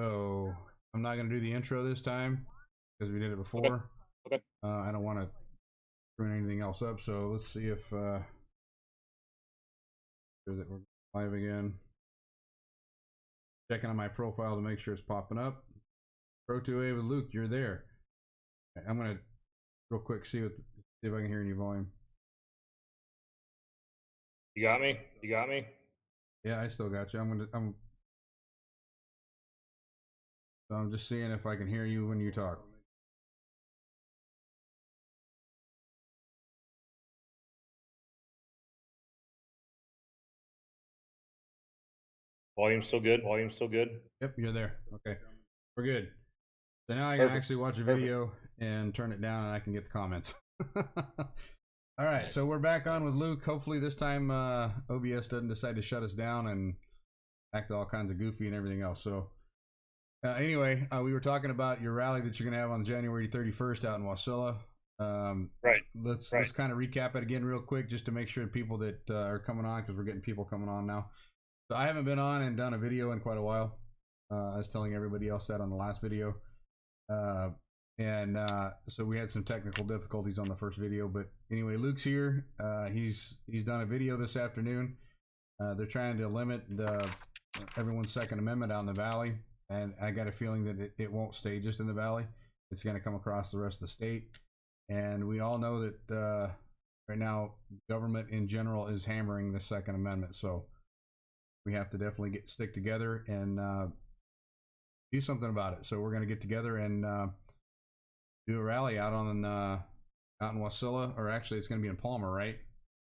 So I'm not going to do the intro this time because we did it Okay. before. Okay. I don't want to screw anything else up. So let's see if sure that we're live again. Checking on my profile to make sure it's popping up. Pro2A with Luke, you're there. I'm going to real quick see if I can hear any volume. You got me? You got me? Yeah, I still got you. I'm just seeing if I can hear you when you talk. Volume still good? Volume still good? Yep, you're there. Okay, we're good. So now I can actually watch a video and turn it down, and I can get the comments. All right, so we're back on with Luke. Hopefully this time OBS doesn't decide to shut us down and act all kinds of goofy and everything else. So anyway, we were talking about your rally that you're going to have on January 31st out in Wasilla. Right. Let's kind of recap it again real quick just to make sure people that are coming on, because we're getting people coming on now. So I haven't been on and done a video in quite a while. I was telling everybody else that on the last video. So we had some technical difficulties on the first video, but anyway, Luke's here. He's done a video this afternoon. They're trying to limit everyone's Second Amendment out in the Valley, and I got a feeling that it won't stay just in the Valley. It's going to come across the rest of the state, and we all know that right now government in general is hammering the Second Amendment, so we have to definitely stick together and do something about it. So we're going to get together and do a rally out in Wasilla, or actually it's going to be in Palmer, right?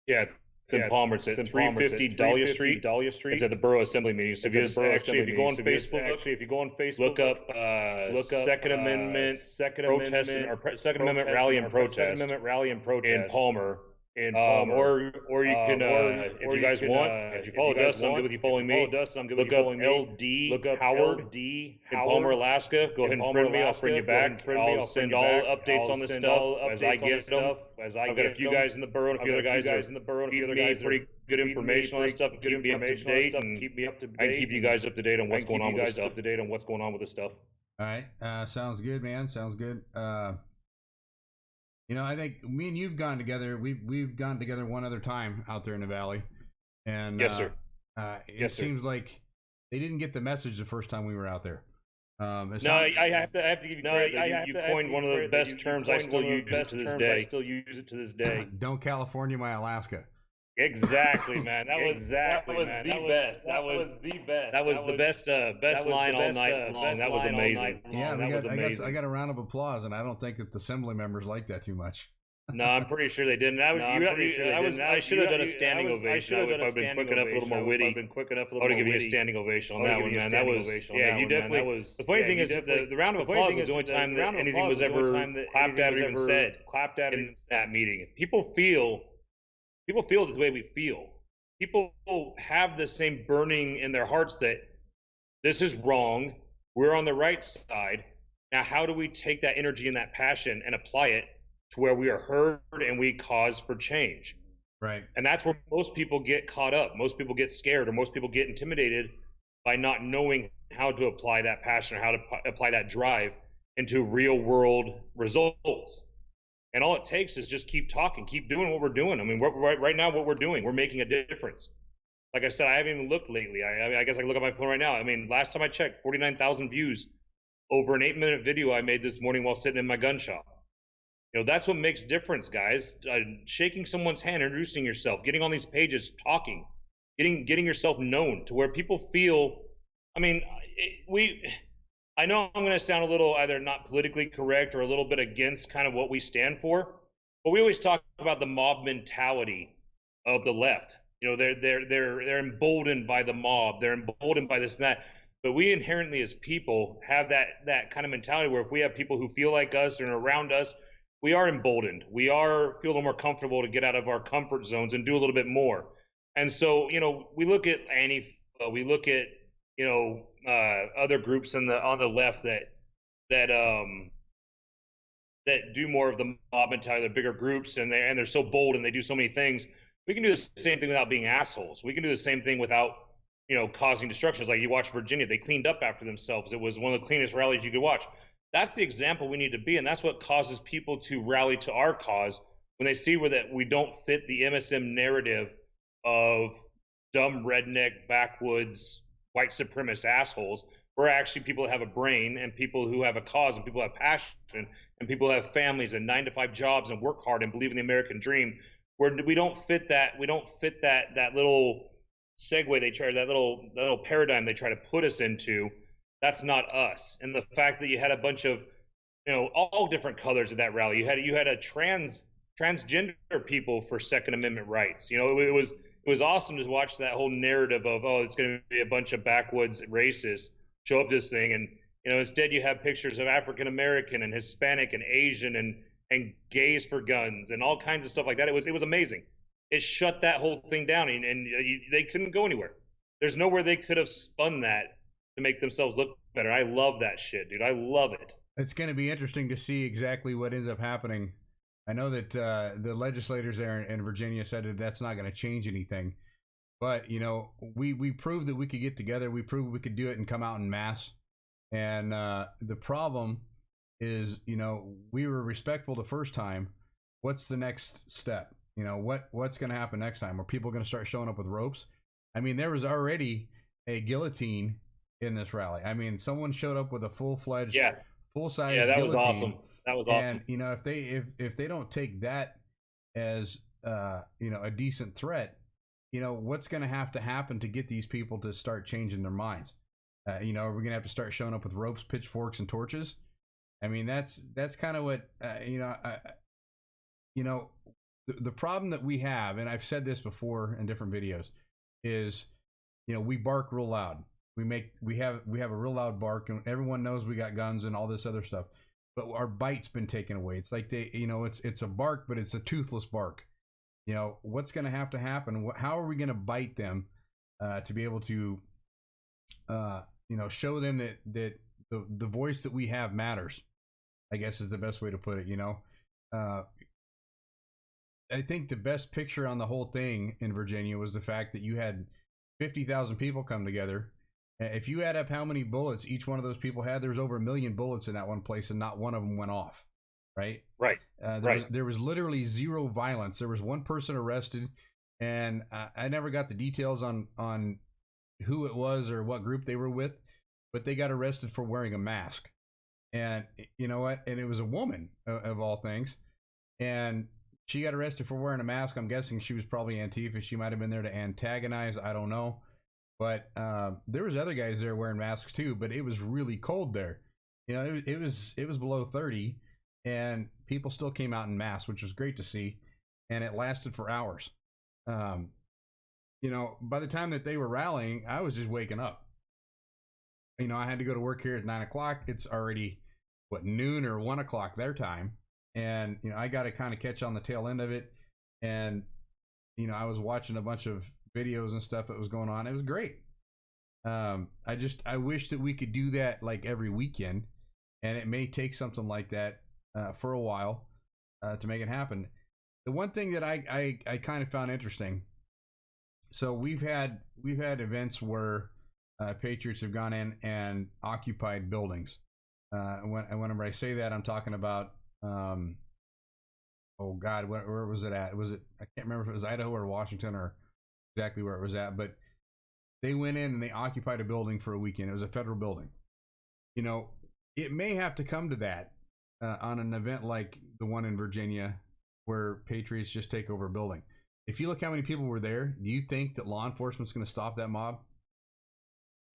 Yeah, it's in Palmer. It's at 350 Dahlia Street. It's at the Borough Assembly meeting. So if you go on Facebook, look up Second Amendment protest or Second Amendment rally and protest in Palmer. Or you can, if you guys want, if you follow Dustin, I'm good with you following me. Look up LD Howard in Palmer, Alaska. Go ahead and friend me. I'll friend you back. I'll send all updates on this stuff as I get them. I've got a few guys in the borough and a few other guys that feed me pretty good information on this stuff and keep me up to date. And I can keep you guys up to date on what's going on with this stuff. All right, sounds good, man. Sounds good. You know, I think me and you've gone together. We've gone together one other time out there in the Valley, and yes, sir. It seems like they didn't get the message the first time we were out there. I have to give you credit. You coined one of the best terms. I still use it to this day. Don't California my Alaska. Exactly, man. That was the best. That was the best line all night long. That was amazing. Yeah, I got a round of applause, and I don't think that the assembly members like that too much. No, I'm pretty sure they didn't. I should have done a standing ovation. If I've been quick enough, a little more witty, I would have given you a standing ovation on that one, man. That was, yeah, you definitely. The funny thing is, the round of applause was the only time that anything was ever clapped at or even said in that meeting. People feel the way we feel. People have the same burning in their hearts that this is wrong. We're on the right side. Now, how do we take that energy and that passion and apply it to where we are heard and we cause for change? Right. And that's where most people get caught up. Most people get scared, or most people get intimidated by not knowing how to apply that passion or how to apply that drive into real world results. And all it takes is just keep talking, keep doing what we're doing. I mean, right now, what we're doing, we're making a difference. Like I said, I haven't even looked lately. I guess I can look at my phone right now. I mean, last time I checked, 49,000 views over an 8-minute video I made this morning while sitting in my gun shop. You know, that's what makes difference, guys. Shaking someone's hand, introducing yourself, getting on these pages, talking, getting yourself known to where people feel. I mean, I know I'm going to sound a little either not politically correct or a little bit against kind of what we stand for, but we always talk about the mob mentality of the left. You know, they're emboldened by the mob. They're emboldened by this and that. But we inherently as people have that kind of mentality where if we have people who feel like us and around us, we are emboldened. We feel a little more comfortable to get out of our comfort zones and do a little bit more. And so, you know, we look at Antifa, we look at, you know, other groups on the left that do more of the mob mentality, the bigger groups, and they're so bold and they do so many things. We can do the same thing without being assholes. We can do the same thing without causing destruction. It's like you watch Virginia, they cleaned up after themselves. It was one of the cleanest rallies you could watch. That's the example we need to be, and that's what causes people to rally to our cause when they see that we don't fit the MSM narrative of dumb redneck backwoods white supremacist assholes. We're actually people that have a brain, and people who have a cause, and people who have passion, and people who have families and 9-to-5 jobs and work hard and believe in the American dream. Where we don't fit that. We don't fit that little segue they try, that little paradigm they try to put us into. That's not us. And the fact that you had a bunch of all different colors at that rally. You had a transgender people for Second Amendment rights. It was awesome to watch that whole narrative of, oh, it's going to be a bunch of backwoods racists show up to this thing, and instead you have pictures of African American and Hispanic and Asian and gays for guns and all kinds of stuff like that. It was amazing. It shut that whole thing down, and they couldn't go anywhere. There's nowhere they could have spun that to make themselves look better. I love that shit, dude. I love it. It's going to be interesting to see exactly what ends up happening. I know that the legislators there in Virginia said that that's not going to change anything. But, we proved that we could get together. We proved we could do it and come out in mass. And the problem is, we were respectful the first time. What's the next step? What's going to happen next time? Are people going to start showing up with ropes? I mean, there was already a guillotine in this rally. I mean, someone showed up with a full-fledged, full-size guillotine. Yeah, that was awesome. That was awesome. And, if they don't take that as, a decent threat, what's going to happen to get these people to start changing their minds? Are we going to have to start showing up with ropes, pitchforks, and torches? I mean, that's kind of what, the problem that we have, and I've said this before in different videos, is, we bark real loud. We have a real loud bark, and everyone knows we got guns and all this other stuff, but our bite's been taken away. It's like it's a bark, but it's a toothless bark. What's going to happen? How are we going to bite them to be able to, show them that the voice that we have matters, I guess is the best way to put it. I think the best picture on the whole thing in Virginia was the fact that you had 50,000 people come together. If you add up how many bullets each one of those people had, there was over 1 million bullets in that one place, and not one of them went off. Right. There was literally zero violence. There was one person arrested, and I never got the details on who it was or what group they were with, but they got arrested for wearing a mask. And you know what? And it was a woman of all things, and she got arrested for wearing a mask. I'm guessing she was probably Antifa. She might have been there to antagonize. I don't know, but there was other guys there wearing masks too. But it was really cold there. It was below 30. And people still came out in mass, which was great to see. And it lasted for hours. By the time that they were rallying, I was just waking up. I had to go to work here at 9 o'clock. It's already, noon or 1 o'clock their time. And, I got to kind of catch on the tail end of it. And, I was watching a bunch of videos and stuff that was going on. It was great. I wish that we could do that like every weekend. And it may take something like that for a while to make it happen. The one thing that I kind of found interesting, so we've had events where patriots have gone in and occupied buildings. And whenever I say that, I'm talking about oh God, where was it at? I can't remember if it was Idaho or Washington or exactly where it was at, but they went in and they occupied a building for a weekend. It was a federal building. It may have to come to that on an event like the one in Virginia where patriots just take over a building. If you look how many people were there, do you think that law enforcement's going to stop that mob?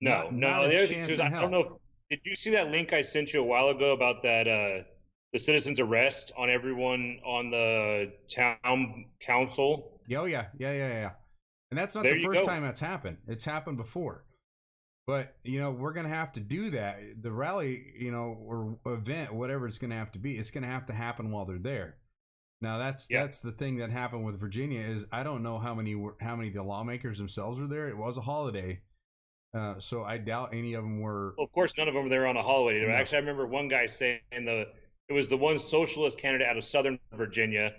No. I don't know. Did you see that link I sent you a while ago about that the citizens' arrest on everyone on the town council? Oh yeah. And that's not the first time that's happened. It's happened before. But, we're going to have to do that. The rally, or event, whatever it's going to have to be, it's going to have to happen while they're there. Now, that's the thing that happened with Virginia is I don't know how many of the lawmakers themselves were there. It was a holiday. So I doubt any of them were. Well, of course, none of them were there on a holiday. No. Actually, I remember one guy saying it was the one socialist candidate out of Southern Virginia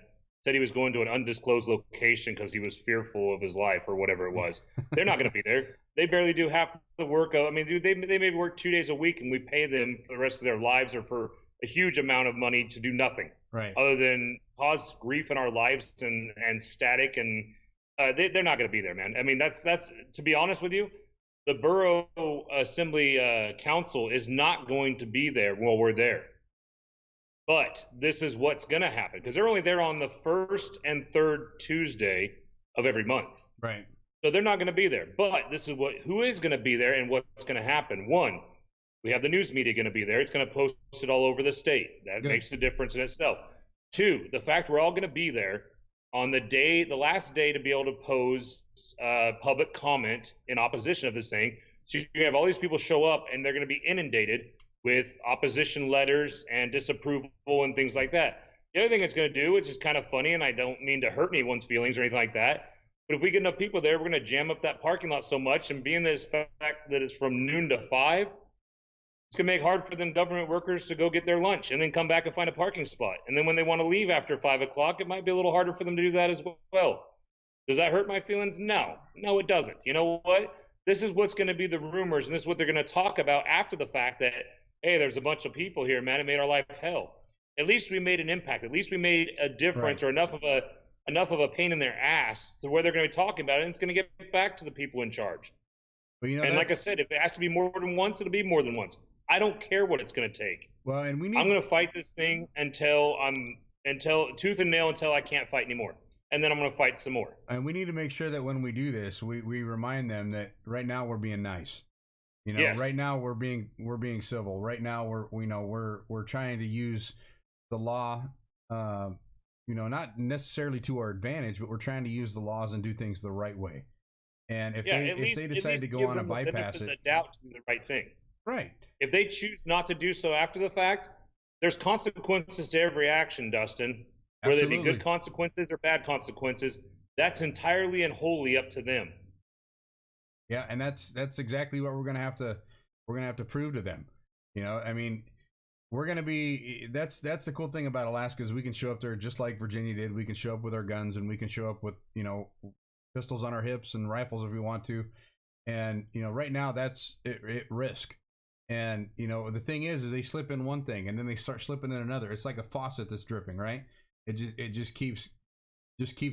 said he was going to an undisclosed location because he was fearful of his life or whatever it was. They're not going to be there. They barely do half the work. I mean, dude, they maybe work 2 days a week, and we pay them for the rest of their lives or for a huge amount of money to do nothing, right, other than cause grief in our lives and static. And they're not going to be there, man. I mean, that's to be honest with you, the borough assembly council is not going to be there while we're there. But this is what's going to happen because they're only there on the first and third Tuesday of every month. Right. So they're not going to be there. But this is who is going to be there and what's going to happen. One, we have the news media going to be there. It's going to post it all over the state. That makes a difference in itself. Two, the fact we're all going to be there on the last day to be able to pose public comment in opposition of this thing. So you're going to have all these people show up and they're going to be inundated with opposition letters and disapproval and things like that. The other thing it's going to do, which is kind of funny, and I don't mean to hurt anyone's feelings or anything like that, but if we get enough people there, we're going to jam up that parking lot so much, and being this fact that it's from noon to 5, it's going to make it hard for them government workers to go get their lunch and then come back and find a parking spot. And then when they want to leave after 5 o'clock, it might be a little harder for them to do that as well. Does that hurt my feelings? No, it doesn't. You know what? This is what's going to be the rumors, and this is what they're going to talk about after the fact that, hey, there's a bunch of people here, man. It made our life hell. At least we made an impact. At least we made a difference, right, or enough of a pain in their ass to where they're going to be talking about it, and it's going to get back to the people in charge. Well, you know, and like I said, if it has to be more than once, it'll be more than once. I don't care what it's going to take. Well, and I'm going to fight this thing until tooth and nail, until I can't fight anymore. And then I'm going to fight some more. And we need to make sure that when we do this, we remind them that right now we're being nice. You know, yes. Right now we're being civil. Right now we're trying to use the law, not necessarily to our advantage, but we're trying to use the laws and do things the right way. And if they decide to go on and bypass it, the doubt to do the right thing. Right. If they choose not to do so after the fact, there's consequences to every action, Dustin. Whether Absolutely. they be good consequences or bad consequences, that's entirely and wholly up to them. Yeah, and that's exactly what we're gonna have to prove to them. You know, I mean, we're gonna be that's the cool thing about Alaska is we can show up there just like Virginia did. We can show up with our guns and we can show up with pistols on our hips and rifles if we want to. And right now that's at risk. And the thing is they slip in one thing and then they start slipping in another. It's like a faucet that's dripping, right? It just keeps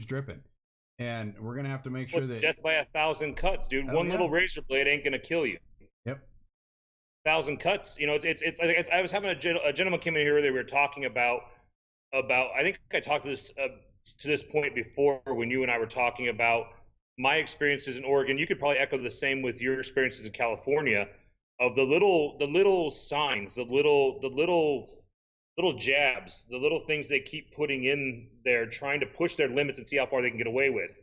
dripping. And we're gonna have to make sure that death by 1,000 cuts, dude. One little razor blade ain't gonna kill you. Yep. 1,000 cuts. It's I was having a gentleman came in here earlier. We were talking about. I think I talked to this point before when you and I were talking about my experiences in Oregon. You could probably echo the same with your experiences in California, of the little signs, the little jabs, the little things they keep putting in there, trying to push their limits and see how far they can get away with.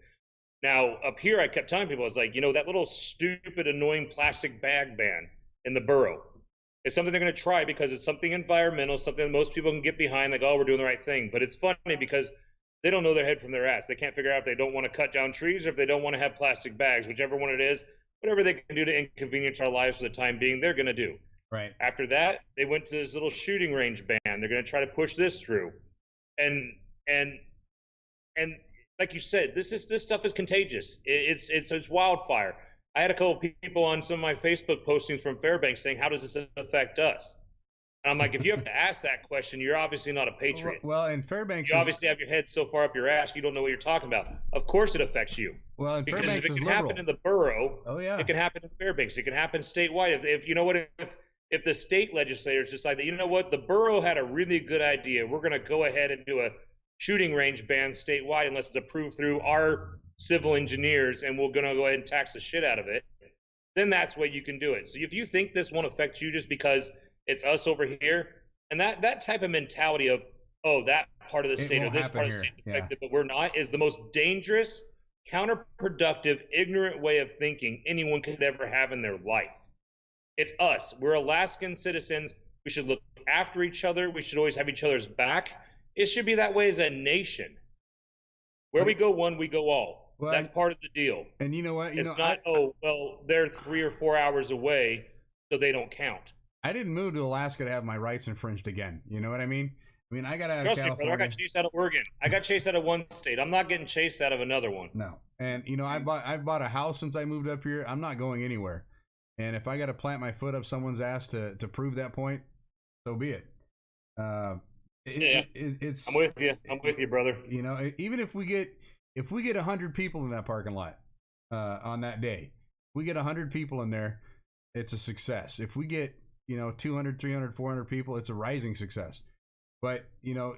Now, up here, I kept telling people, I was like, that little stupid, annoying plastic bag ban in the borough, it's something they're going to try because it's something environmental, something that most people can get behind, like, oh, we're doing the right thing. But it's funny because they don't know their head from their ass. They can't figure out if they don't want to cut down trees or if they don't want to have plastic bags, whichever one it is. Whatever they can do to inconvenience our lives for the time being, they're going to do. Right. After that, they went to this little shooting range ban. They're going to try to push this through, and like you said, this stuff is contagious. It's wildfire. I had a couple people on some of my Facebook postings from Fairbanks saying, "How does this affect us?" And I'm like, if you have to ask that question, you're obviously not a patriot. Well, in Fairbanks, you obviously have your head so far up your ass, you don't know what you're talking about. Of course, it affects you. Well, in because Fairbanks if it can liberal. happen in the borough, oh yeah, it can happen in Fairbanks. It can happen statewide. If you know what, if the state legislators decide that, you know what, the borough had a really good idea, we're going to go ahead and do a shooting range ban statewide unless it's approved through our civil engineers, and we're going to go ahead and tax the shit out of it, then that's what you can do it. So if you think this won't affect you just because it's us over here, and that type of mentality of, oh, that part of the state or this part of the state is affected, but we're not, is the most dangerous, counterproductive, ignorant way of thinking anyone could ever have in their life. It's us. We're Alaskan citizens. We should look after each other. We should always have each other's back. It should be that way as a nation. Where we go one, we go all. Well, that's part of the deal. And you know what? It's not, they're 3 or 4 hours away, so they don't count. I didn't move to Alaska to have my rights infringed again. You know what I mean? I mean, I got out of Trust me, California. brother. I got chased out of Oregon. I got chased out of one state. I'm not getting chased out of another one. No, and you know, I've bought a house since I moved up here. I'm not going anywhere, and if I got to plant my foot up someone's ass to prove that point, so be it. It's. I'm with you. I'm with you, brother. You know, even if we get 100 people in that parking lot on that day, if we get 100 people in there, it's a success. If we get 200, 300, 400 people, it's a rising success. But,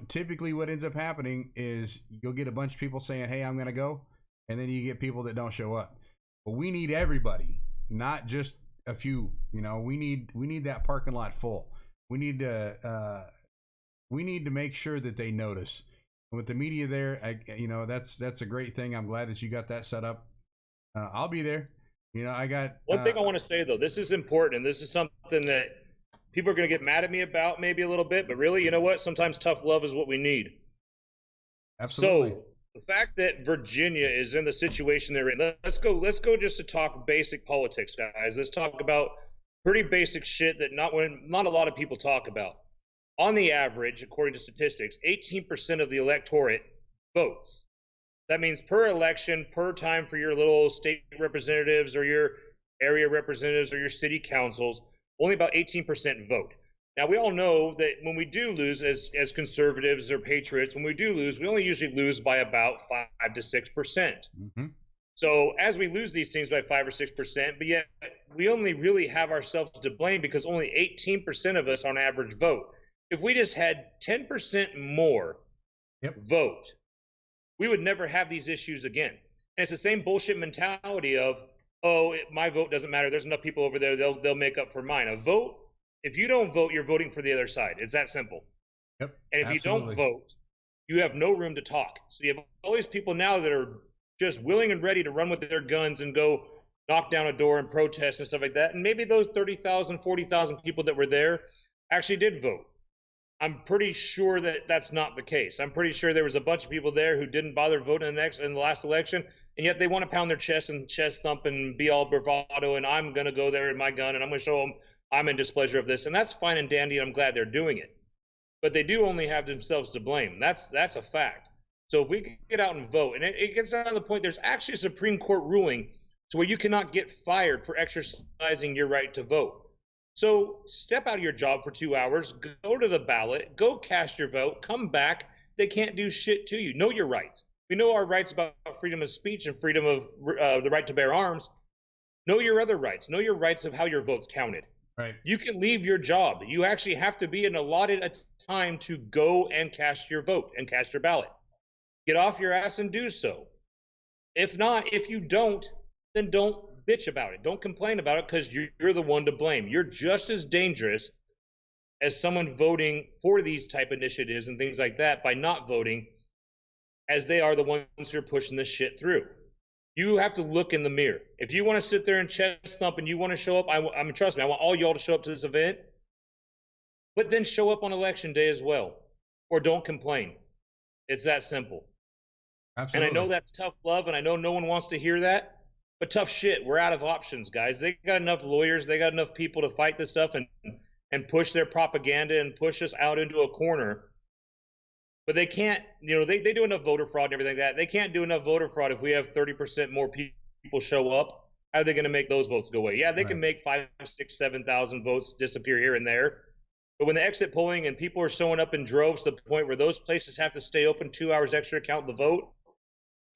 typically what ends up happening is you'll get a bunch of people saying, hey, I'm going to go. And then you get people that don't show up. But we need everybody, not just a few. We need that parking lot full. We need to make sure that they notice. With the media there, that's a great thing. I'm glad that you got that set up. I'll be there. I got one thing I want to say though. This is important, and this is something that people are going to get mad at me about maybe a little bit, but really, you know what? Sometimes tough love is what we need. Absolutely. So the fact that Virginia is in the situation they're in, let's go just to talk basic politics, guys. Let's talk about pretty basic shit that not a lot of people talk about. On the average, according to statistics, 18% of the electorate votes. That means per election, per time for your little state representatives or your area representatives or your city councils, only about 18% vote. Now, we all know that when we do lose as conservatives or patriots, when we do lose, we only usually lose by about 5 to 6%. Mm-hmm. So as we lose these things by 5 or 6%, but yet we only really have ourselves to blame because only 18% of us on average vote. If we just had 10% more vote, we would never have these issues again. And it's the same bullshit mentality of, my vote doesn't matter. There's enough people over there. They'll make up for mine. A vote, if you don't vote, you're voting for the other side. It's that simple. Yep. And if absolutely. you don't vote, you have no room to talk. So you have all these people now that are just willing and ready to run with their guns and go knock down a door and protest and stuff like that. And maybe those 30,000, 40,000 people that were there actually did vote. I'm pretty sure that that's not the case. I'm pretty sure there was a bunch of people there who didn't bother voting in the last election, and yet they want to pound their chest and chest thump and be all bravado, and I'm going to go there with my gun, and I'm going to show them I'm in displeasure of this. And that's fine and dandy, and I'm glad they're doing it. But they do only have themselves to blame. That's a fact. So if we can get out and vote, and it gets down to the point, there's actually a Supreme Court ruling to where you cannot get fired for exercising your right to vote. So step out of your job for 2 hours, go to the ballot, go cast your vote, come back. They can't do shit to you. Know your rights. We know our rights about freedom of speech and freedom of the right to bear arms. Know your other rights. Know your rights of how your vote's counted. Right. You can leave your job. You actually have to be an allotted time to go and cast your vote and cast your ballot. Get off your ass and do so. If not, if you don't, then don't bitch about it. Don't complain about it because you're the one to blame. You're just as dangerous as someone voting for these type initiatives and things like that by not voting as they are the ones who are pushing this shit through. You have to look in the mirror. If you want to sit there and chest thump and you want to show up, I mean, trust me, I want all y'all to show up to this event, but then show up on election day as well, or don't complain. It's that simple. Absolutely. And I know that's tough love, and I know no one wants to hear that. But tough shit, we're out of options, guys. They got enough lawyers, they got enough people to fight this stuff and push their propaganda and push us out into a corner. But they can't, they do enough voter fraud and everything like that. They can't do enough voter fraud if we have 30% more people show up. How are they going to make those votes go away? Yeah, they can make 5, 6, 7,000 votes disappear here and there. But when the exit polling and people are showing up in droves to the point where those places have to stay open 2 hours extra to count the vote,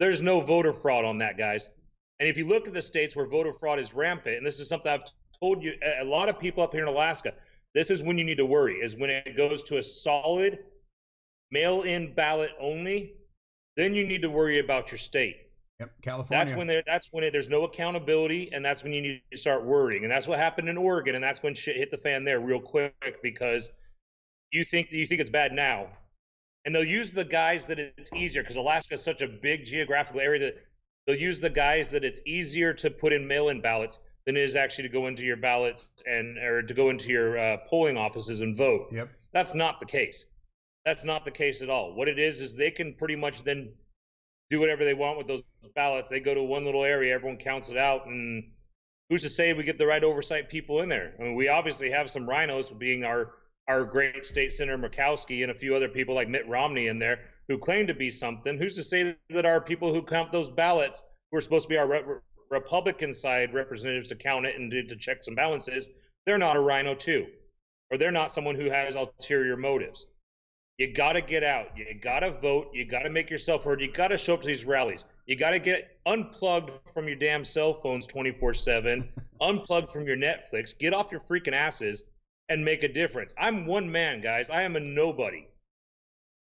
there's no voter fraud on that, guys. And if you look at the states where voter fraud is rampant, and this is something I've told you, a lot of people up here in Alaska, this is when you need to worry, is when it goes to a solid mail-in ballot only, then you need to worry about your state. Yep, California. That's when there's no accountability, and that's when you need to start worrying. And that's what happened in Oregon, and that's when shit hit the fan there real quick because you think it's bad now. And they'll use the guys that it's easier because Alaska is such a big geographical area that they'll use the guys that it's easier to put in mail-in ballots than it is actually to go into your ballots or to go into your polling offices and vote. Yep. That's not the case. That's not the case at all. What it is they can pretty much then do whatever they want with those ballots. They go to one little area, everyone counts it out, and who's to say we get the right oversight people in there? I mean, we obviously have some rhinos being our our great state senator Murkowski and a few other people like Mitt Romney in there who claim to be something. Who's to say that our people who count those ballots, who are supposed to be our Republican side representatives to count it and to checks and balances, they're not a rhino too, or they're not someone who has ulterior motives. You got to get out. You got to vote. You got to make yourself heard. You got to show up to these rallies. You got to get unplugged from your damn cell phones 24/7, unplugged from your Netflix. Get off your freaking asses and make a difference. I'm one man, guys. I am a nobody.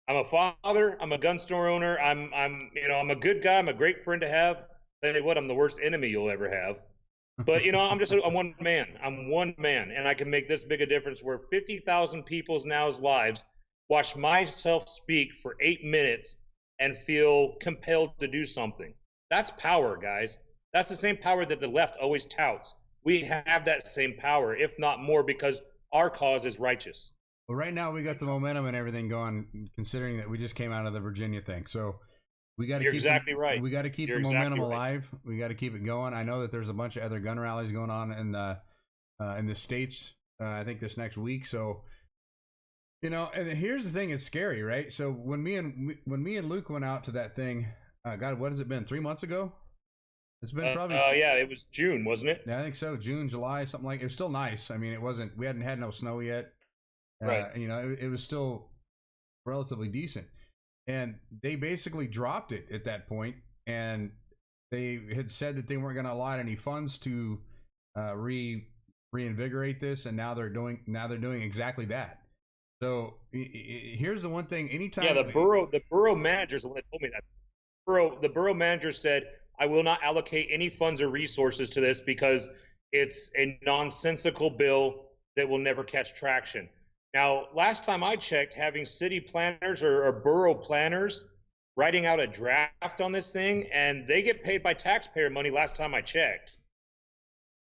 I'm a father. I'm a gun store owner. I'm a good guy. I'm a great friend to have. Tell you what, I'm the worst enemy you'll ever have. But I'm one man. I'm one man, and I can make this big a difference. Where 50,000 people's now's lives watch myself speak for 8 minutes and feel compelled to do something. That's power, guys. That's the same power that the left always touts. We have that same power, if not more, because our cause is righteous. Well, right now we got the momentum and everything going, considering that we just came out of the Virginia thing. So we got to keep exactly right. We got to keep You're the momentum exactly alive. Right. We got to keep it going. I know that there's a bunch of other gun rallies going on in the states. I think this next week. So and here's the thing: it's scary, right? So when me and Luke went out to that thing, God, what has it been? 3 months ago? It's been probably. Yeah, it was June, wasn't it? Yeah, I think so. June, July, something like. It was still nice. I mean, it wasn't. We hadn't had no snow yet. Right. It was still relatively decent, and they basically dropped it at that point, and they had said that they weren't going to allot any funds to reinvigorate this, and now they're doing exactly that. So here's the one thing: anytime, yeah, the borough managers when they told me that the borough manager said, "I will not allocate any funds or resources to this because it's a nonsensical bill that will never catch traction." Now, last time I checked, having city planners or borough planners writing out a draft on this thing, and they get paid by taxpayer money last time I checked.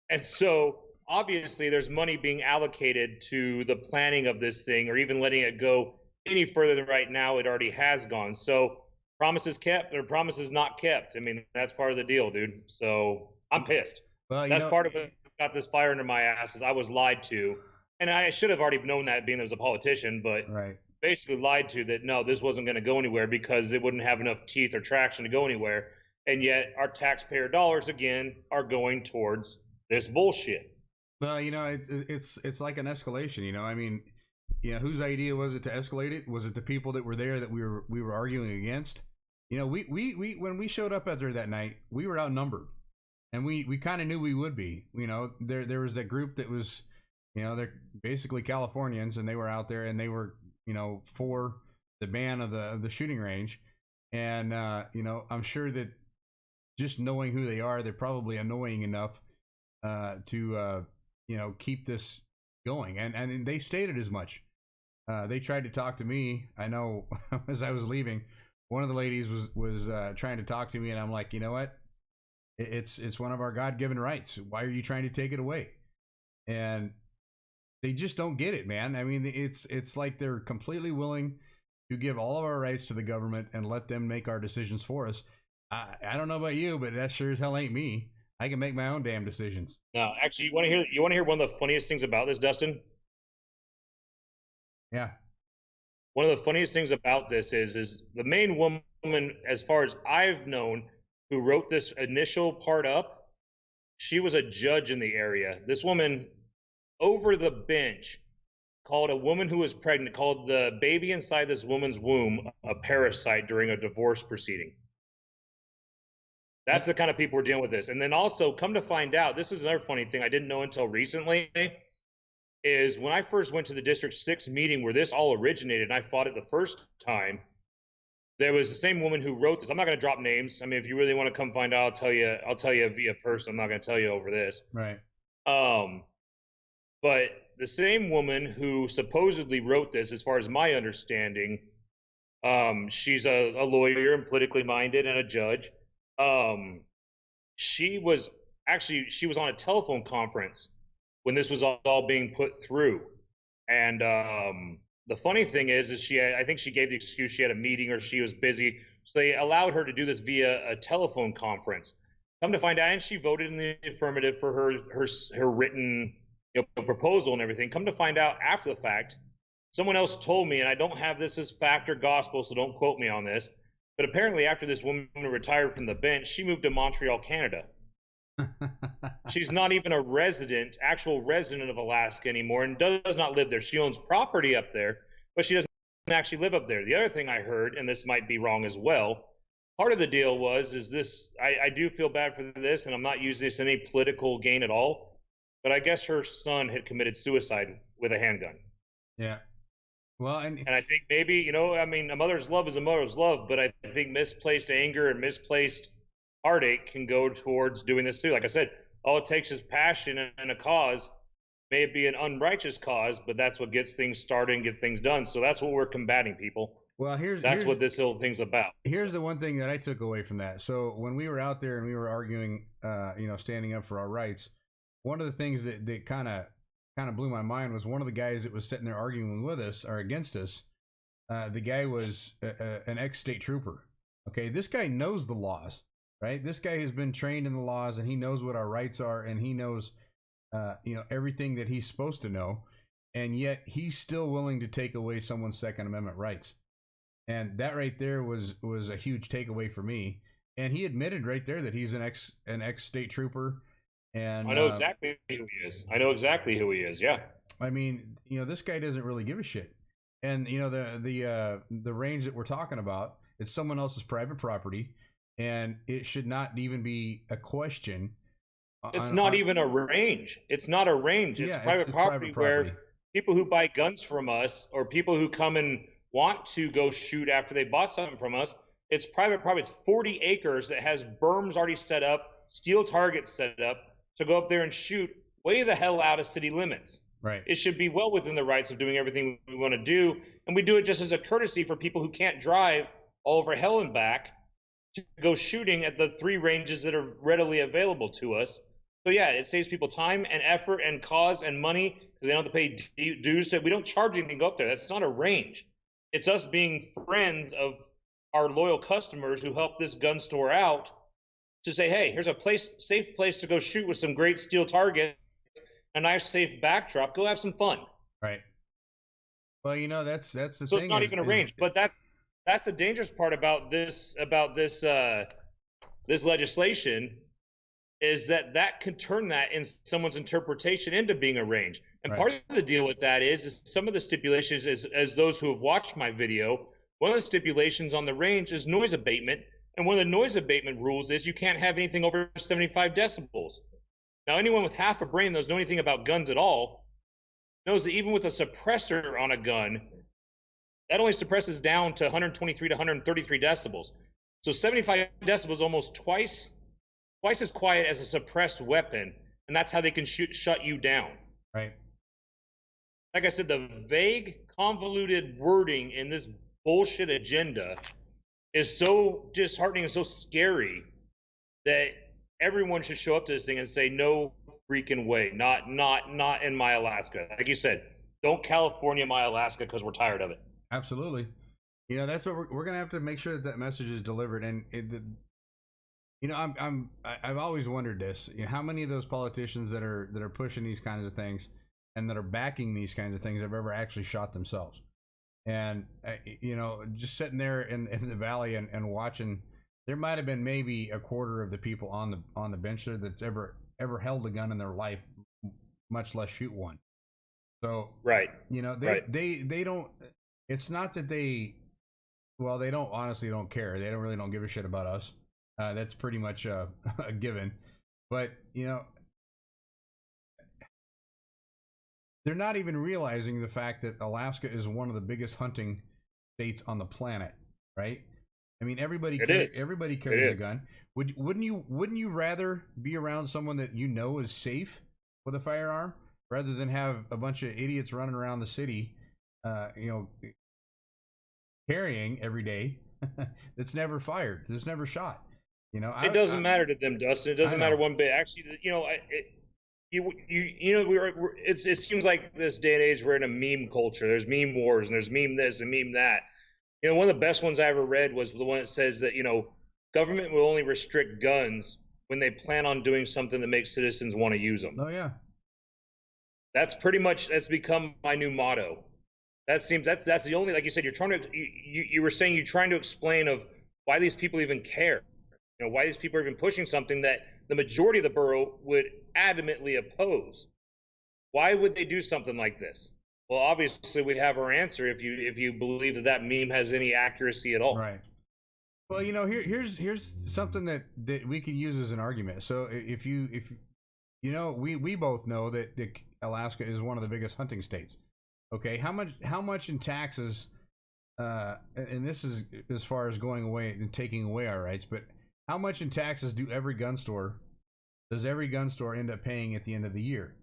And so obviously there's money being allocated to the planning of this thing, or even letting it go any further than right now it already has gone. So promises kept or promises not kept. I mean, that's part of the deal, dude. So I'm pissed. Well, that's part of it. Got this fire under my ass is I was lied to. And I should have already known that being as a politician, but right. Basically lied to that, no, this wasn't going to go anywhere because it wouldn't have enough teeth or traction to go anywhere. And yet our taxpayer dollars, again, are going towards this bullshit. Well, it's like an escalation, I mean, whose idea was it to escalate it? Was it the people that were there that we were arguing against? We when we showed up out there that night, we were outnumbered, and we kind of knew we would be. There was that group that was, they're basically Californians, and they were out there, and they were, for the ban of the shooting range, and I'm sure that just knowing who they are, they're probably annoying enough to keep this going, and they stated as much. They tried to talk to me. I know as I was leaving, one of the ladies was trying to talk to me, and I'm like, you know what? It's one of our God-given rights. Why are you trying to take it away? And they just don't get it, man. I mean, it's like they're completely willing to give all of our rights to the government and let them make our decisions for us. I don't know about you, but that sure as hell ain't me. I can make my own damn decisions. Now, actually, you want to hear one of the funniest things about this, Dustin? Yeah. One of the funniest things about this is the main woman, as far as I've known, who wrote this initial part up, she was a judge in the area. This woman over the bench called a woman who was pregnant, called the baby inside this woman's womb a parasite during a divorce proceeding. That's the kind of people we're dealing with this. And then also, come to find out, this is another funny thing I didn't know until recently, is when I first went to the District 6 meeting where this all originated, and I fought it the first time, there was the same woman who wrote this. I'm not going to drop names. I mean, if you really want to come find out, I'll tell you via person. I'm not going to tell you over this. Right. But the same woman who supposedly wrote this, as far as my understanding, she's a lawyer and politically minded and a judge. She was on a telephone conference when this was all being put through. And the funny thing is I think she gave the excuse she had a meeting or she was busy. So they allowed her to do this via a telephone conference. Come to find out, and she voted in the affirmative for her written proposal and everything. Come to find out after the fact, someone else told me, and I don't have this as fact or gospel, so don't quote me on this, but apparently after this woman retired from the bench, she moved to Montreal, Canada. She's not even a actual resident of Alaska anymore, and does not live there. She owns property up there, but she doesn't actually live up there. The other thing I heard, and this might be wrong as well, part of the deal is this, I do feel bad for this, and I'm not using this in any political gain at all, but I guess her son had committed suicide with a handgun. Yeah. Well, and I think maybe, you know, I mean, a mother's love is a mother's love, but I think misplaced anger and misplaced heartache can go towards doing this too. Like I said, all it takes is passion and a cause. May be an unrighteous cause, but that's what gets things started and get things done. So that's what we're combating, people. Well, that's what this whole thing's about. Here's the one thing that I took away from that. So when we were out there and we were arguing, standing up for our rights, one of the things that kind of blew my mind was one of the guys that was sitting there arguing with us or against us. The guy was an ex-state trooper. Okay, this guy knows the laws, right? This guy has been trained in the laws, and he knows what our rights are, and he knows, everything that he's supposed to know, and yet he's still willing to take away someone's Second Amendment rights. And that right there was a huge takeaway for me. And he admitted right there that he's an ex-state trooper. And I know exactly who he is. Yeah. I mean, this guy doesn't really give a shit. And the range that we're talking about, it's someone else's private property, and it should not even be a question. It's not even a range. It's not a range. It's private property where people who buy guns from us, or people who come and want to go shoot after they bought something from us, it's private property. It's 40 acres that has berms already set up, steel targets set up to go up there and shoot way the hell out of city limits. Right. It should be well within the rights of doing everything we want to do, and we do it just as a courtesy for people who can't drive all over hell and back to go shooting at the 3 ranges that are readily available to us. So yeah, it saves people time and effort and cause and money because they don't have to pay dues. We don't charge anything to go up there. That's not a range. It's us being friends of our loyal customers who help this gun store out to say, hey, here's a safe place to go shoot with some great steel targets, a nice safe backdrop. Go have some fun. Right. Well, that's the thing. So it's not even a range, but that's the dangerous part about this this legislation, is that could turn that in someone's interpretation into being a range. And right. Part of the deal with that is some of the stipulations, as those who have watched my video, one of the stipulations on the range is noise abatement. And one of the noise abatement rules is you can't have anything over 75 decibels. Now, anyone with half a brain that knows anything about guns at all knows that even with a suppressor on a gun, that only suppresses down to 123 to 133 decibels. So 75 decibels is almost twice as quiet as a suppressed weapon, and that's how they can shut you down. Right. Like I said, the vague, convoluted wording in this bullshit agenda is so disheartening and so scary that everyone should show up to this thing and say, no freaking way, not in my Alaska. Like you said, don't California my Alaska, because we're tired of it. Absolutely. That's what we're gonna have to make sure that message is delivered. And I've always wondered this. How many of those politicians that are pushing these kinds of things and that are backing these kinds of things have ever actually shot themselves? And just sitting there in the valley and watching, there might have been maybe a quarter of the people on the bench there that's ever held a gun in their life, much less shoot one. So right, they don't. It's not that they don't care. They don't give a shit about us. That's pretty much a given. But they're not even realizing the fact that Alaska is one of the biggest hunting states on the planet, right? I mean, everybody carries a gun. Wouldn't you rather be around someone that is safe with a firearm rather than have a bunch of idiots running around the city, carrying every day that's never fired, that's never shot? It doesn't matter to them, Dustin. It doesn't matter one bit. Actually, it seems like this day and age we're in a meme culture. There's meme wars and there's meme this and meme that. One of the best ones I ever read was the one that says that government will only restrict guns when they plan on doing something that makes citizens want to use them. Oh yeah, that's become my new motto. That's the only, like you said, you're trying to you were saying you're trying to explain of why these people even care. You know, why these people are even pushing something that the majority of the borough would adamantly oppose. Why would they do something like this? Well, obviously we have our answer if you believe that that meme has any accuracy at all. Right. Well, you know, here's something that we can use as an argument. So if you know, we both know that Alaska is one of the biggest hunting states. Okay, how much in taxes? And this is as far as going away and taking away our rights, but how much in taxes does every gun store end up paying at the end of the year?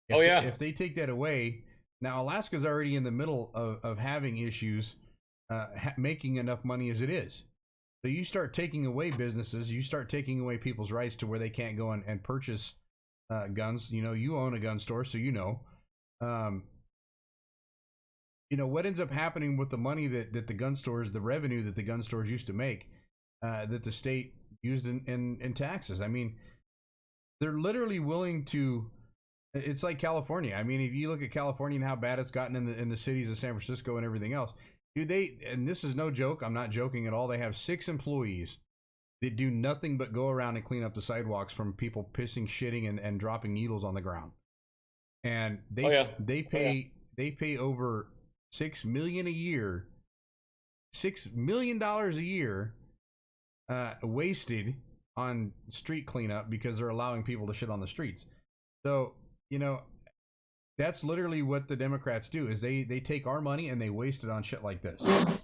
If they take that away, now Alaska's already in the middle of having issues, making enough money as it is. So you start taking away businesses, you start taking away people's rights to where they can't go and purchase guns. You know, you own a gun store, so you know. You know, what ends up happening with the money that the gun stores, the revenue that the gun stores used to make, that the state used in taxes. I mean, they're literally willing to. It's like California. I mean, if you look at California and how bad it's gotten in the cities of San Francisco and everything else, dude, and this is no joke, I'm not joking at all, they have 6 employees that do nothing but go around and clean up the sidewalks from people pissing, shitting, and dropping needles on the ground. And they pay over $6 million a year, $6 million a year, wasted on street cleanup because they're allowing people to shit on the streets. So, you know, that's literally what the Democrats do, is they take our money and they waste it on shit like this.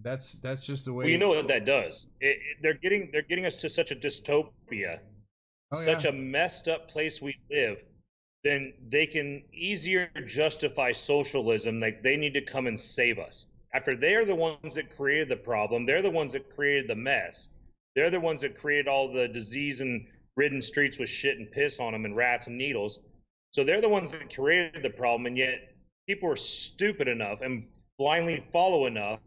That's just the way. Well, you know what that does. They're getting us to such a dystopia, such a messed up place we live. Then they can easier justify socialism. Like they need to come and save us. After they're the ones that created the problem, they're the ones that created the mess. They're the ones that created all the disease and ridden streets with shit and piss on them and rats and needles. So they're the ones that created the problem, and yet people are stupid enough and blindly follow enough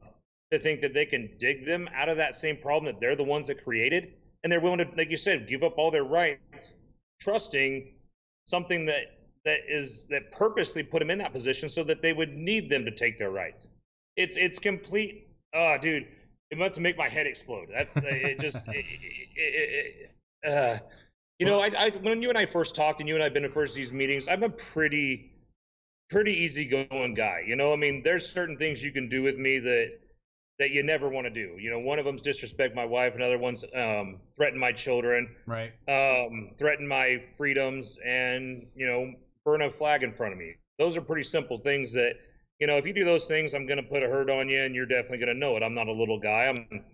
to think that they can dig them out of that same problem that they're the ones that created, and they're willing to, like you said, give up all their rights, trusting something that purposely put them in that position so that they would need them to take their rights. It's complete. Oh, dude, it must make my head explode. That's it. Just you know, I when you and I first talked, and you and I have been to first these meetings, I'm a pretty easygoing guy. You know, I mean, there's certain things you can do with me that you never want to do. You know, one of them's disrespect my wife, another one's threaten my children, right? Threaten my freedoms, and you know, burn a flag in front of me. Those are pretty simple things that, you know, if you do those things, I'm gonna put a hurt on you, and you're definitely gonna know it. I'm not a little guy. I'm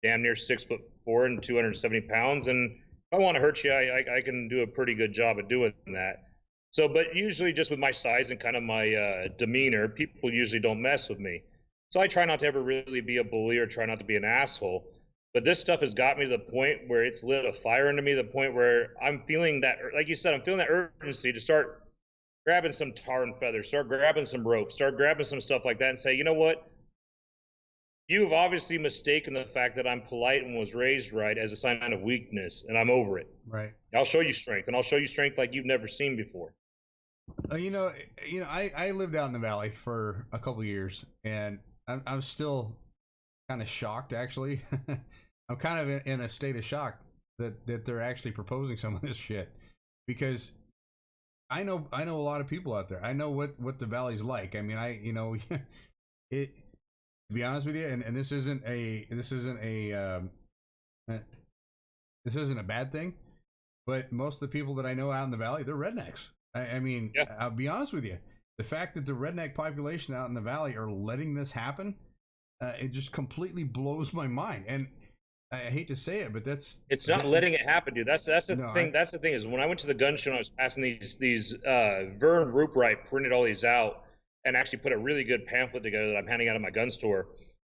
damn near 6'4" and 270 pounds, and if I want to hurt you, I can do a pretty good job at doing that. So, but usually just with my size and kind of my demeanor, people usually don't mess with me. So I try not to ever really be a bully or try not to be an asshole. But this stuff has got me to the point where it's lit a fire into me, the point where I'm feeling that, like you said, I'm feeling that urgency to start grabbing some tar and feathers, start grabbing some rope, start grabbing some stuff like that and say, you know what? You've obviously mistaken the fact that I'm polite and was raised right as a sign of weakness, and I'm over it. Right. I'll show you strength, and I'll show you strength like you've never seen before. You know, I lived out in the valley for a couple of years, and I'm still kind of shocked. Actually, I'm kind of in a state of shock that they're actually proposing some of this shit, because I know a lot of people out there. I know what the valley's like. I mean, it. To be honest with you, and this isn't a bad thing, but most of the people that I know out in the valley, they're rednecks. I mean, yeah. I'll be honest with you. The fact that the redneck population out in the valley are letting this happen, it just completely blows my mind. And I hate to say it, but it's not letting it happen, dude. That's the thing. That's the thing is, when I went to the gun show and I was passing these Vern Rupright printed all these out and actually put a really good pamphlet together that I'm handing out at my gun store.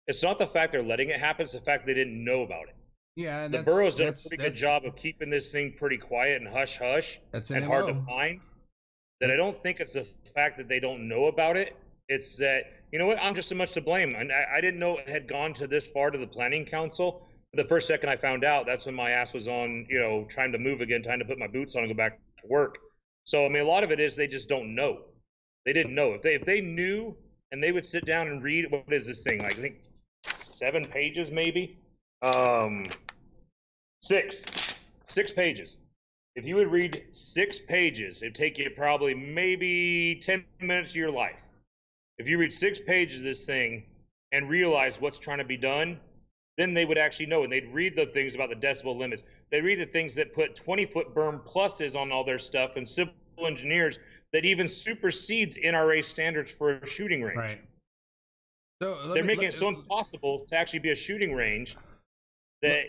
It's not the fact they're letting it happen, it's the fact they didn't know about it. Yeah, the borough's done a pretty good job of keeping this thing pretty quiet and hush-hush and hard to find. That I don't think it's the fact that they don't know about it. It's that, you know what, I'm just so much to blame. And I didn't know it had gone to this far to the planning council. The first second I found out, that's when my ass was on, you know, trying to move again, trying to put my boots on and go back to work. So, I mean, a lot of it is they just don't know. They didn't know. If they knew and they would sit down and read, what is this thing? Like, I think 7 pages, maybe. 6 pages. If you would read 6 pages, it'd take you probably maybe 10 minutes of your life. If you read 6 pages of this thing and realize what's trying to be done, then they would actually know, and they'd read the things about the decibel limits. They'd read the things that put 20-foot berm pluses on all their stuff, and civil engineers that even supersedes NRA standards for a shooting range. Right. So they're making it so impossible to actually be a shooting range that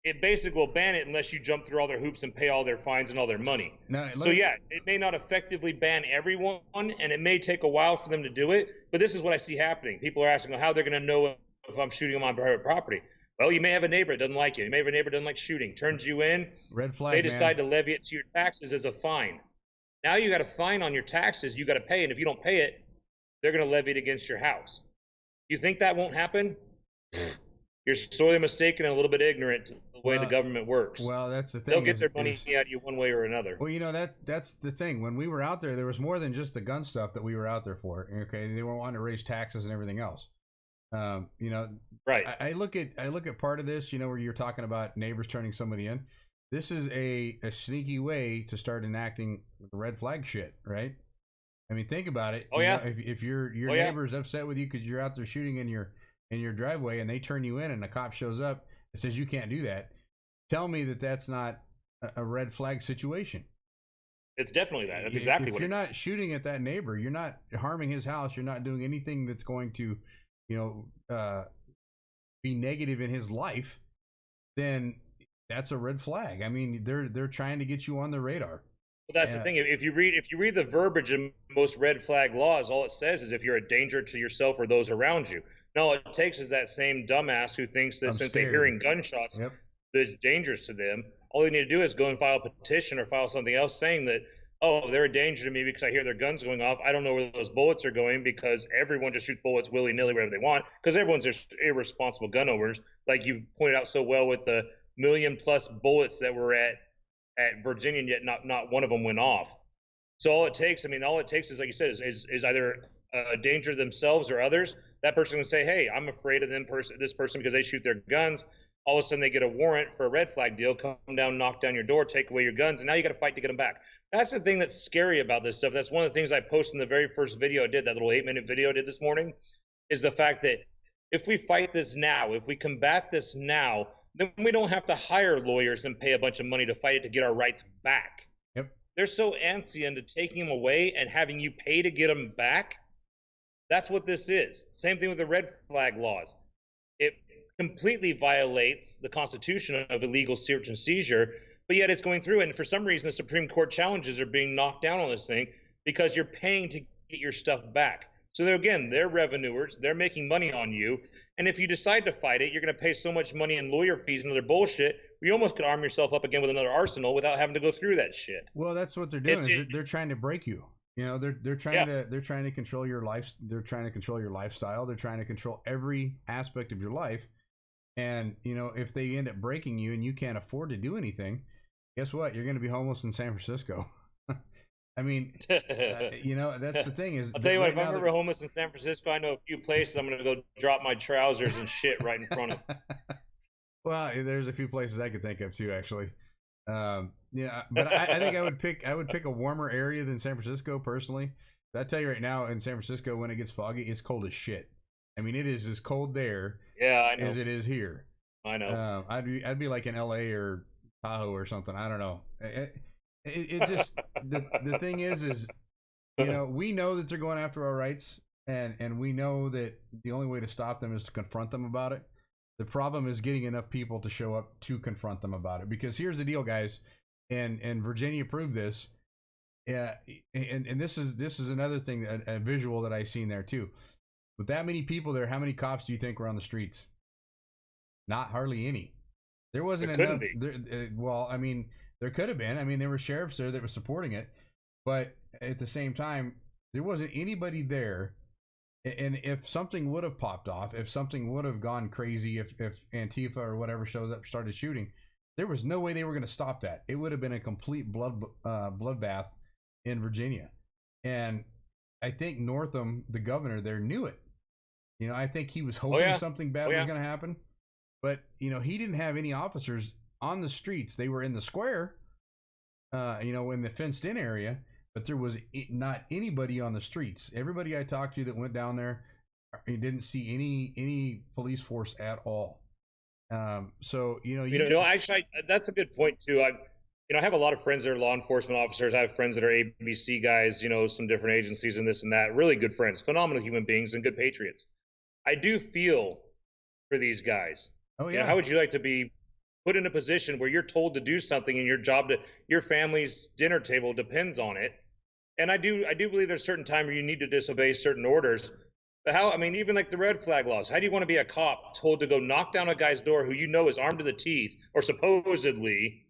it basically will ban it unless you jump through all their hoops and pay all their fines and all their money. So yeah, it may not effectively ban everyone, and it may take a while for them to do it, but this is what I see happening. People are asking, well, how they're going to know if I'm shooting them on private property. Well, you may have a neighbor that doesn't like it. You may have a neighbor that doesn't like shooting, turns you in. Red flag, they decide to levy it to your taxes as a fine. Now you got a fine on your taxes you got to pay, and if you don't pay it, they're going to levy it against your house. You think that won't happen? You're sorely mistaken and a little bit ignorant to the way the government works. Well, that's the thing. They'll get their money out of you one way or another. Well, you know, that's the thing. When we were out there was more than just the gun stuff that we were out there for. Okay, they were wanting to raise taxes and everything else. You know, right. I look at part of this, you know, where you're talking about neighbors turning somebody in. This is a sneaky way to start enacting the red flag shit, right? I mean, think about it. Oh, yeah. You know, if your neighbor's upset with you because you're out there shooting in your driveway and they turn you in and a cop shows up and says you can't do that, tell me that that's not a red flag situation. It's definitely that. That's exactly what it is. If you're not shooting at that neighbor, you're not harming his house, you're not doing anything that's going to, you know, be negative in his life, then that's a red flag. I mean, they're trying to get you on the radar. Well, that's the thing. If you read the verbiage in most red flag laws, all it says is if you're a danger to yourself or those around you. Now, all it takes is that same dumbass who thinks that since they're hearing gunshots, that's dangerous to them. All they need to do is go and file a petition or file something else saying that, oh, they're a danger to me because I hear their guns going off. I don't know where those bullets are going because everyone just shoots bullets willy-nilly wherever they want because everyone's just irresponsible gun owners. Like you pointed out so well with the 1 million+ bullets that were at Virginia, yet not one of them went off. So all it takes is, like you said, is either a danger to themselves or others. That person can say, hey, I'm afraid of this person because they shoot their guns. All of a sudden they get a warrant for a red flag deal, come down, knock down your door, take away your guns, and now you got to fight to get them back. That's the thing that's scary about this stuff. That's one of the things I posted in the very first video I did, that little 8-minute video I did this morning, is the fact that if we fight this now, if we combat this now, then we don't have to hire lawyers and pay a bunch of money to fight it to get our rights back. Yep. They're so antsy into taking them away and having you pay to get them back. That's what this is. Same thing with the red flag laws. It completely violates the Constitution of illegal search and seizure, but yet it's going through. And for some reason, the Supreme Court challenges are being knocked down on this thing because you're paying to get your stuff back. So they're revenuers. They're making money on you. And if you decide to fight it, you're going to pay so much money in lawyer fees and other bullshit. You almost could arm yourself up again with another arsenal without having to go through that shit. Well, that's what they're doing. They're trying to break you. You know, they're trying to control your life. They're trying to control your lifestyle. They're trying to control every aspect of your life. And, you know, if they end up breaking you and you can't afford to do anything, guess what? You're going to be homeless in San Francisco. I mean, you know, that's the thing is. I'll tell you what, if I'm ever homeless in San Francisco, I know a few places I'm going to go drop my trousers and shit right in front of. Well, there's a few places I could think of too, actually. Yeah, but I think I would pick a warmer area than San Francisco personally. But I tell you right now, in San Francisco, when it gets foggy, it's cold as shit. I mean, it is as cold there as it is here. I know. I'd be like in LA or Tahoe or something. I don't know. It just the thing is, you know, we know that they're going after our rights, and we know that the only way to stop them is to confront them about it. The problem is getting enough people to show up to confront them about it. Because here's the deal, guys, and Virginia proved this. Yeah, and this is another thing, a visual that I seen there too. With that many people there, how many cops do you think were on the streets? Not hardly any. There wasn't enough. Well, I mean, there could have been. I mean, there were sheriffs there that were supporting it, but at the same time, there wasn't anybody there. And if something would have popped off, if something would have gone crazy, if Antifa or whatever shows up, started shooting, there was no way they were going to stop that. It would have been a complete bloodbath in Virginia. And I think Northam, the governor there, knew it. I think he was Oh hoping yeah. something bad Oh was yeah. going to happen, but he didn't have any officers on the streets. They were in the square, in the fenced-in area, but there was not anybody on the streets. Everybody I talked to that went down there, he didn't see any police force at all. So Actually, that's a good point too. I have a lot of friends that are law enforcement officers. I have friends that are ABC guys. Some different agencies and this and that. Really good friends, phenomenal human beings, and good patriots. I do feel for these guys. Oh yeah. How would you like to be put in a position where you're told to do something and your family's dinner table depends on it? And I do believe there's a certain time where you need to disobey certain orders. But even like the red flag laws, how do you want to be a cop told to go knock down a guy's door who is armed to the teeth or supposedly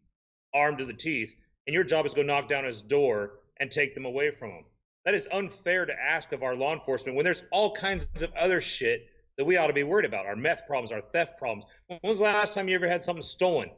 armed to the teeth, and your job is to go knock down his door and take them away from him? That is unfair to ask of our law enforcement when there's all kinds of other shit that we ought to be worried about. Our meth problems, our theft problems. When was the last time you ever had something stolen?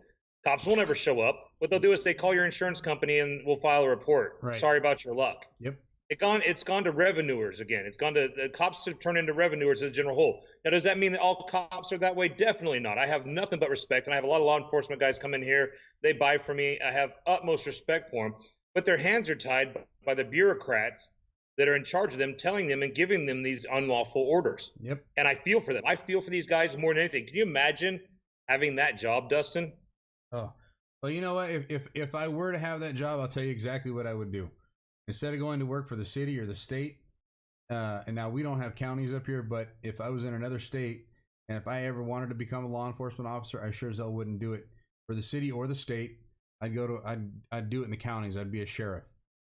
Cops won't ever show up. What they'll do is say, call your insurance company and we'll file a report. Right. Sorry about your luck. Yep. It's gone to revenuers again. It's gone to the cops have turned into revenuers as a general whole. Now, does that mean that all cops are that way? Definitely not. I have nothing but respect, and I have a lot of law enforcement guys come in here. They buy from me. I have utmost respect for them, but their hands are tied by the bureaucrats that are in charge of them, telling them and giving them these unlawful orders. Yep. And I feel for them. I feel for these guys more than anything. Can you imagine having that job, Dustin? Oh, well, you know what? If I were to have that job, I'll tell you exactly what I would do. Instead of going to work for the city or the state, and now we don't have counties up here, but if I was in another state and if I ever wanted to become a law enforcement officer, I sure as hell wouldn't do it for the city or the state. I'd do it in the counties. I'd be a sheriff.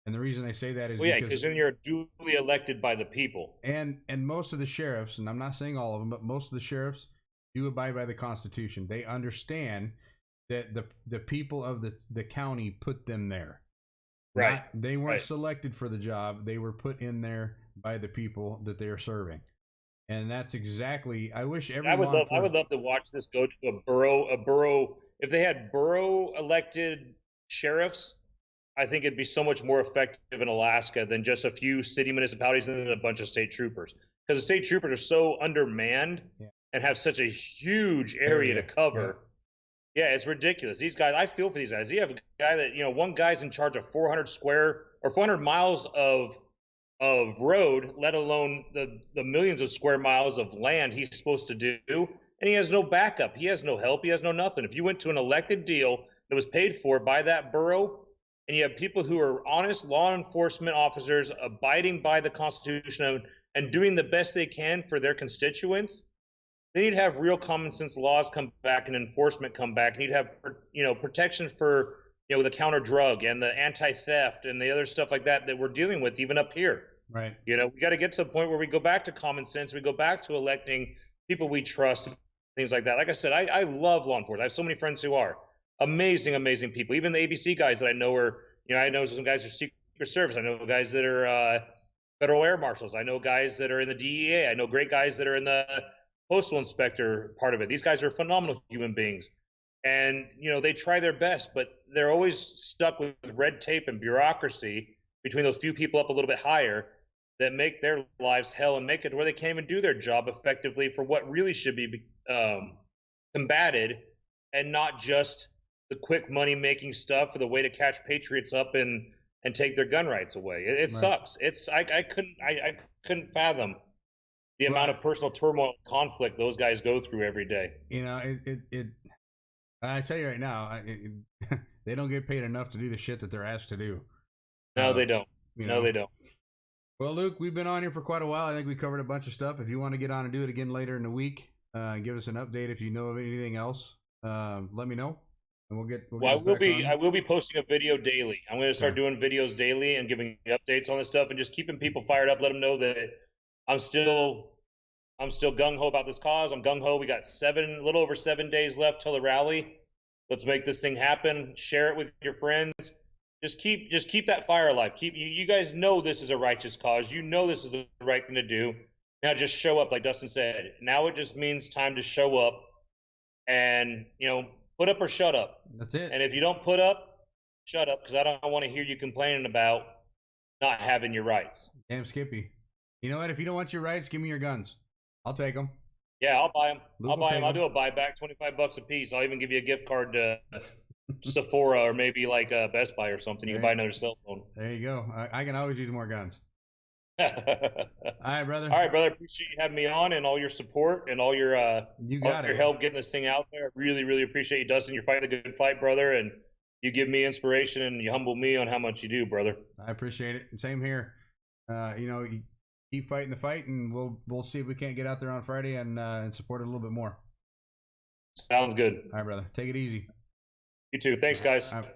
And the reason I say that is because then you're duly elected by the people. And most of the sheriffs, and I'm not saying all of them, but most of the sheriffs do abide by the Constitution. They understand that the people of the county put them there. Right. They weren't selected for the job. They were put in there by the people that they are serving. And that's exactly, I wish every I would love to watch this go to a borough. If they had borough elected sheriffs, I think it'd be so much more effective in Alaska than just a few city municipalities and then a bunch of state troopers. Because the state troopers are so undermanned and have such a huge area to cover. Yeah, it's ridiculous. These guys, I feel for these guys. You have a guy that, one guy's in charge of 400 miles of road, let alone the millions of square miles of land he's supposed to do. And he has no backup. He has no help. He has no nothing. If you went to an elected deal that was paid for by that borough, and you have people who are honest law enforcement officers abiding by the Constitution and doing the best they can for their constituents, then you'd have real common sense laws come back and enforcement come back, and you'd have protection for the counter drug and the anti-theft and the other stuff like that we're dealing with even up here. Right. We got to get to the point where we go back to common sense. We go back to electing people we trust, things like that. Like I said, I love law enforcement. I have so many friends who are amazing people. Even the ABC guys that I know are, I know some guys are Secret Service. I know guys that are federal air marshals. I know guys that are in the DEA. I know great guys that are in the postal inspector part of it. These guys are phenomenal human beings. And, they try their best, but they're always stuck with red tape and bureaucracy between those few people up a little bit higher that make their lives hell and make it where they can't even do their job effectively for what really should be combated, and not just the quick money making stuff for the way to catch patriots up and take their gun rights away. It sucks. I couldn't fathom the amount of personal turmoil and conflict those guys go through every day. I tell you right now, they don't get paid enough to do the shit that they're asked to do. No, they don't. No, they don't. Well, Luke, we've been on here for quite a while. I think we covered a bunch of stuff. If you want to get on and do it again later in the week, give us an update. If you know of anything else, let me know, and we'll get. I will be posting a video daily. I'm going to start doing videos daily and giving updates on this stuff and just keeping people fired up. Let them know that I'm still gung ho about this cause. I'm gung ho. We got a little over 7 days left till the rally. Let's make this thing happen. Share it with your friends. Just keep that fire alive. You guys know this is a righteous cause. You know this is the right thing to do. Now just show up, like Dustin said. Now it just means time to show up, and put up or shut up. That's it. And if you don't put up, shut up, because I don't want to hear you complaining about not having your rights. Damn Skippy. You know what? If you don't want your rights, give me your guns. I'll take them. Yeah, I'll buy them. Luke I'll will buy take them. I'll 'em. do a buyback, $25 a piece. I'll even give you a gift card to Sephora or maybe like Best Buy or something. You can buy another cell phone. There you go. I can always use more guns. All All right, brother. right, brother. Appreciate you having me on and all your support and all your You got your it. help getting this thing out there. I really, really appreciate you, Dustin. You're fighting a good fight, brother, and you give me inspiration and you humble me on how much you do, brother. I appreciate it. Same here. You keep fighting the fight, and we'll see if we can't get out there on Friday and support it a little bit more. Sounds good. All right, brother. Take it easy. You too. Thanks, guys. All right.